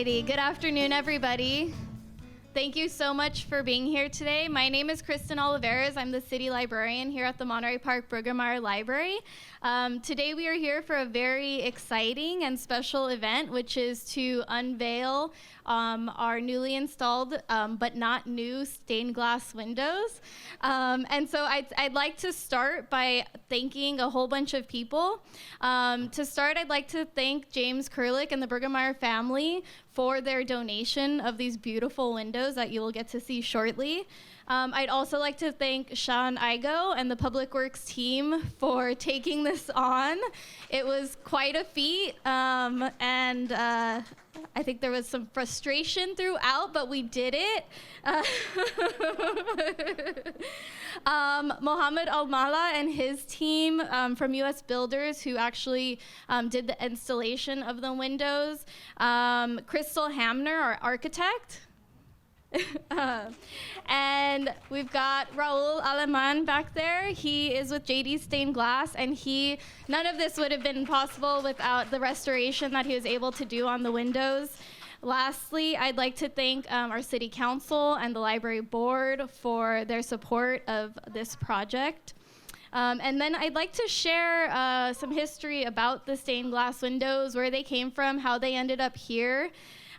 righty, good afternoon, everybody. Thank you so much for being here today. My name is Kristen Oliveras. I'm the city librarian here at the Monterey Park Bruggemeyer Library. Today we are here for a very exciting and special event, which is to unveil our newly installed, but not new, stained glass windows. And so I'd like to start by thanking a whole bunch of people. To start, I'd like to thank James Kurlick and the Bruggemeyer family for their donation of these beautiful windows that you will get to see shortly. I'd also like to thank Sean Igo and the Public Works team for taking this on. It was quite a feat, and I think there was some frustration throughout, but we did it. Mohammed Almala and his team from U.S. Builders, who actually did the installation of the windows. Crystal Hamner, our architect. And we've got Raul Aleman back there. He is with JD Stained Glass, and none of this would have been possible without the restoration that he was able to do on the windows. Lastly, I'd like to thank our city council and the library board for their support of this project. And then I'd like to share some history about the stained glass windows, where they came from, how they ended up here.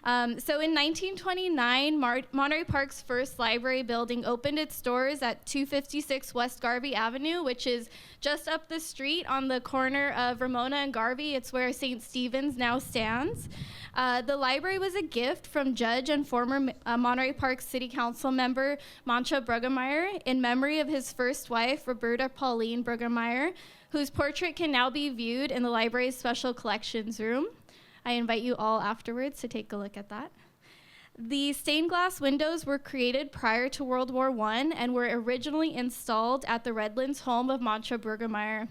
So in 1929, Monterey Park's first library building opened its doors at 256 West Garvey Avenue, which is just up the street on the corner of Ramona and Garvey. It's where St. Stephen's now stands. The library was a gift from Judge and former Monterey Park City Council member Mancha Bruggemeyer in memory of his first wife, Roberta Pauline Bruggemeyer, whose portrait can now be viewed in the library's special collections room. I invite you all afterwards to take a look at that. The stained glass windows were created prior to World War I and were originally installed at the Redlands home of Mancha Bruggemeyer.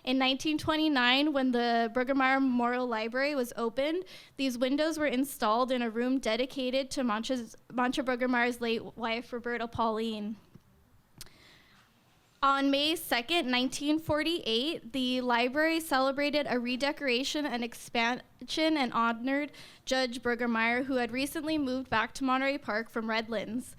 In 1929, when the Bruggemeyer Memorial Library was opened, these windows were installed in a room dedicated to Mancha Bruggemeyer's late wife, Roberta Pauline. On May 2nd, 1948, the library celebrated a redecoration and expansion and honored Judge Bruggemeyer, who had recently moved back to Monterey Park from Redlands.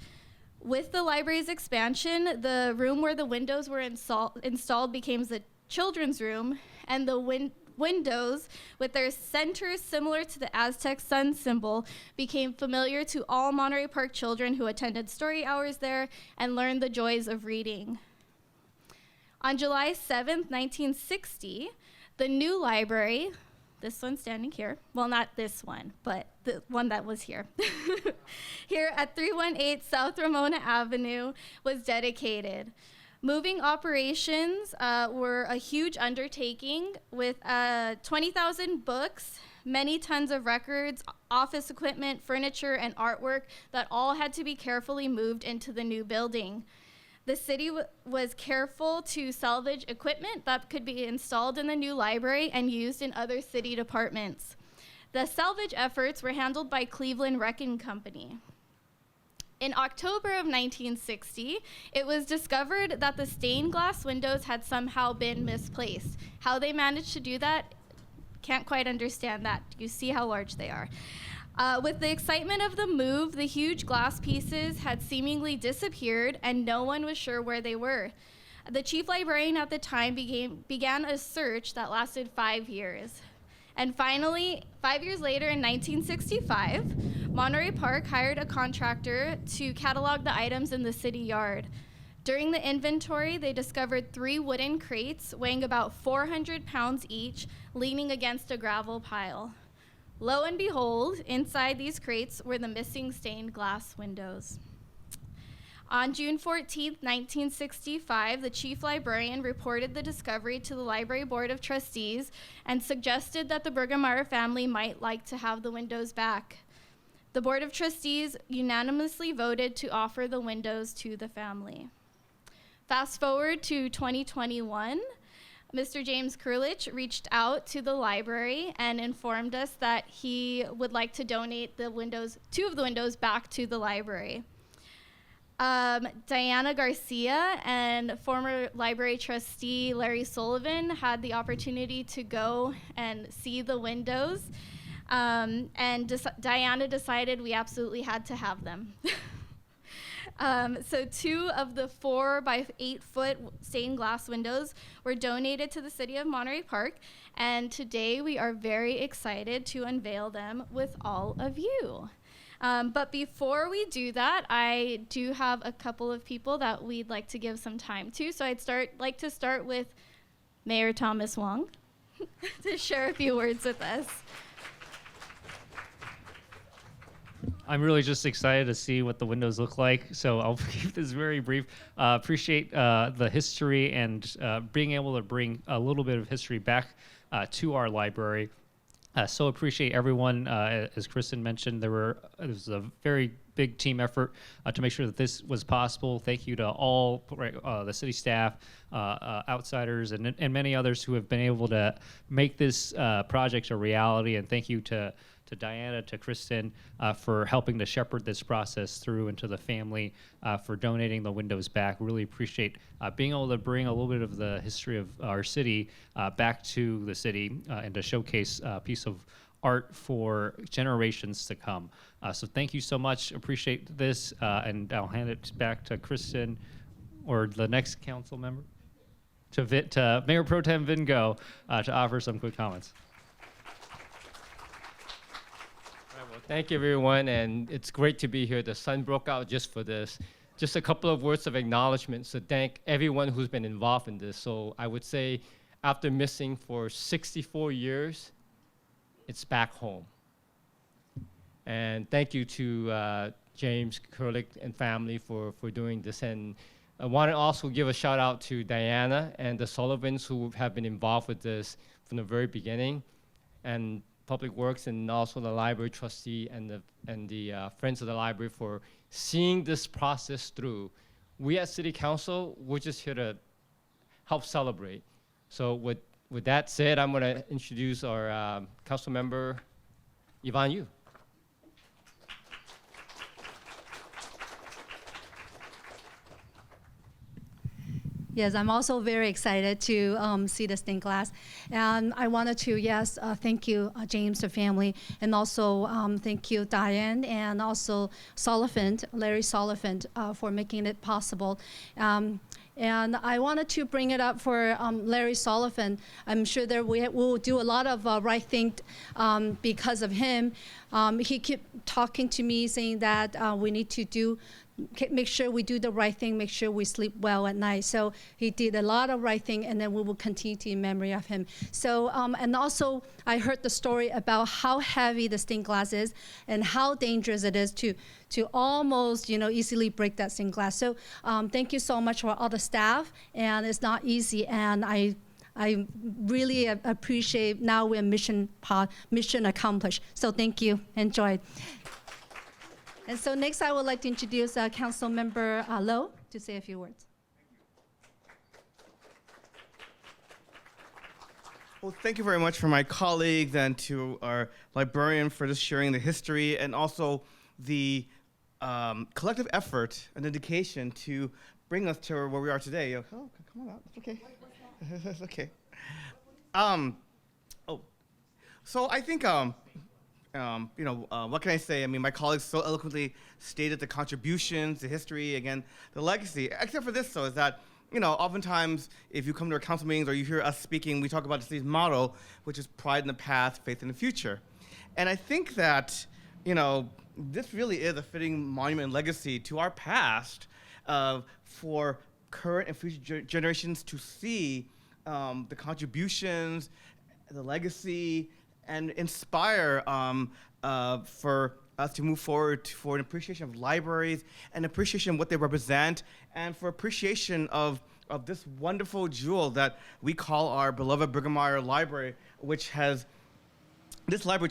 With the library's expansion, the room where the windows were installed became the children's room, and the windows, with their centers similar to the Aztec sun symbol, became familiar to all Monterey Park children who attended story hours there and learned the joys of reading. On July 7th, 1960, the new library, this one standing here, well, not this one, but the one that was here, here at 318 South Ramona Avenue, was dedicated. Moving operations were a huge undertaking with 20,000 books, many tons of records, office equipment, furniture, and artwork that all had to be carefully moved into the new building. The city was careful to salvage equipment that could be installed in the new library and used in other city departments. The salvage efforts were handled by Cleveland Wrecking Company. In October of 1960, it was discovered that the stained glass windows had somehow been misplaced. How they managed to do that, can't quite understand that. You see how large they are. With the excitement of the move, the huge glass pieces had seemingly disappeared, and no one was sure where they were. The chief librarian at the time began a search that lasted 5 years. And finally, 5 years later, in 1965, Monterey Park hired a contractor to catalog the items in the city yard. During the inventory, they discovered 3 wooden crates weighing about 400 pounds each, leaning against a gravel pile. Lo and behold, inside these crates were the missing stained glass windows. On June 14, 1965, the chief librarian reported the discovery to the Library Board of Trustees and suggested that the Bruggemeyer family might like to have the windows back. The Board of Trustees unanimously voted to offer the windows to the family. Fast forward to 2021. Mr. James Kurlich reached out to the library and informed us that he would like to donate the windows, 2 of the windows, back to the library. Diana Garcia and former library trustee Larry Sullivan had the opportunity to go and see the windows. Diana decided we absolutely had to have them. So 2 of the 4 by 8 foot stained glass windows were donated to the city of Monterey Park, and today we are very excited to unveil them with all of you. But before we do that, I do have a couple of people that we'd like to give some time to. So I'd like to start with Mayor Thomas Wong to share a few words with us. I'm really just excited to see what the windows look like, so I'll keep this very brief. Appreciate the history and being able to bring a little bit of history back to our library. So appreciate everyone. As Kristen mentioned, there was a very big team effort to make sure that this was possible. Thank you to all the city staff, outsiders, and many others who have been able to make this project a reality. And thank you to Diana, to Kristen, for helping to shepherd this process through, and to the family for donating the windows back. Really appreciate being able to bring a little bit of the history of our city back to the city and to showcase a piece of art for generations to come. So thank you so much. Appreciate this, and I'll hand it back to Kristen or the next council member, to Mayor Pro Tem Vingo, to offer some quick comments. Thank you, everyone, and it's great to be here. The sun broke out just for this. Just a couple of words of acknowledgement to thank everyone who's been involved in this. So I would say after missing for 64 years, it's back home. And thank you to James Kurlick and family for doing this. And I want to also give a shout out to Diana and the Sullivans who have been involved with this from the very beginning, and Public Works, and also the library trustee and the Friends of the Library for seeing this process through. We at City Council, we're just here to help celebrate. So with that said, I'm going to introduce our council member, Yvonne Yu. Yes, I'm also very excited to see the stained glass. And I wanted to, thank you, James, the family, and also thank you, Diane, and also Larry Sullivan, for making it possible. And I wanted to bring it up for Larry Sullivan. I'm sure that we will do a lot of right thing because of him. He kept talking to me saying that we need to make sure we do the right thing, make sure we sleep well at night. So he did a lot of right thing, and then we will continue to in memory of him. So, and also I heard the story about how heavy the stained glass is and how dangerous it is to almost, easily break that stained glass. So thank you so much for all the staff, and it's not easy, and I really appreciate now we're mission accomplished. So thank you, enjoy. And so next I would like to introduce Councilmember Lowe to say a few words. Well, thank you very much for my colleagues and to our librarian for just sharing the history, and also the collective effort and dedication to bring us to where we are today. Oh, come on out. That's okay. That's okay. So I think, what can I say? I mean, my colleagues so eloquently stated the contributions, the history, again, the legacy. Except for this, though, is that, oftentimes if you come to our council meetings or you hear us speaking, we talk about the city's motto, which is pride in the past, faith in the future. And I think that, this really is a fitting monument and legacy to our past for current and future generations to see the contributions, the legacy, and inspire for us to move forward for an appreciation of libraries, and appreciation of what they represent, and for appreciation of this wonderful jewel that we call our beloved Bruggemeyer Library, which has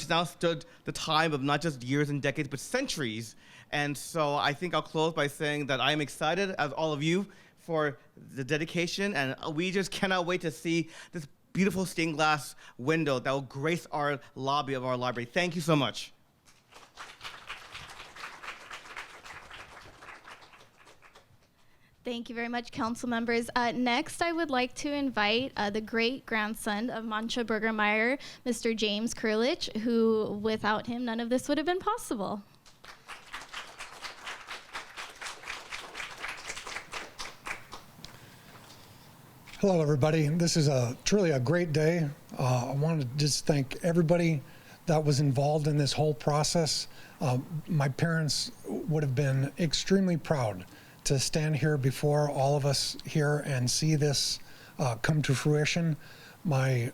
now stood the time of not just years and decades, but centuries. And so I think I'll close by saying that I am excited, as all of you, for the dedication, and we just cannot wait to see this beautiful stained glass window that will grace our lobby of our library. Thank you so much. Thank you very much, council members. Next, I would like to invite the great-grandson of Mancha Bruggemeyer, Mr. James Kurlich, who, without him, none of this would have been possible. Hello, everybody. This is truly a great day. I want to just thank everybody that was involved in this whole process. My parents would have been extremely proud to stand here before all of us here and see this come to fruition. My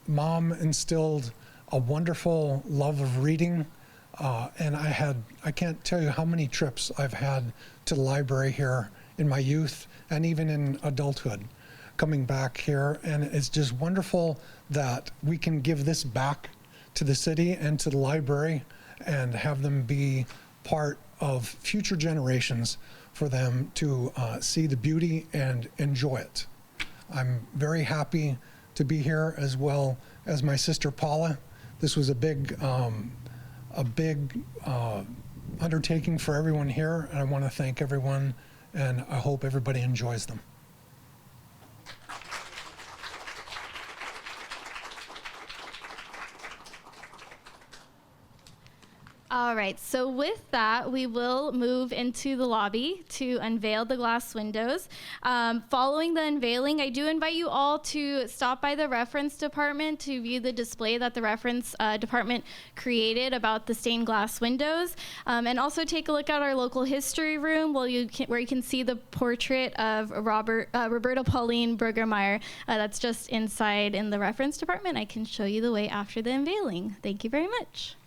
mom instilled a wonderful love of reading, and I can't tell you how many trips I've had to the library here in my youth and even in adulthood, coming back here. And it's just wonderful that we can give this back to the city and to the library and have them be part of future generations for them to see the beauty and enjoy it. I'm very happy to be here, as well as my sister Paula. This was a big undertaking for everyone here, and I want to thank everyone, and I hope everybody enjoys them. All right, so with that, we will move into the lobby to unveil the glass windows. Following the unveiling, I do invite you all to stop by the reference department to view the display that the reference department created about the stained glass windows, and also take a look at our local history room where you can see the portrait of Roberta Pauline Bruggemeyer that's just inside in the reference department. I can show you the way after the unveiling. Thank you very much.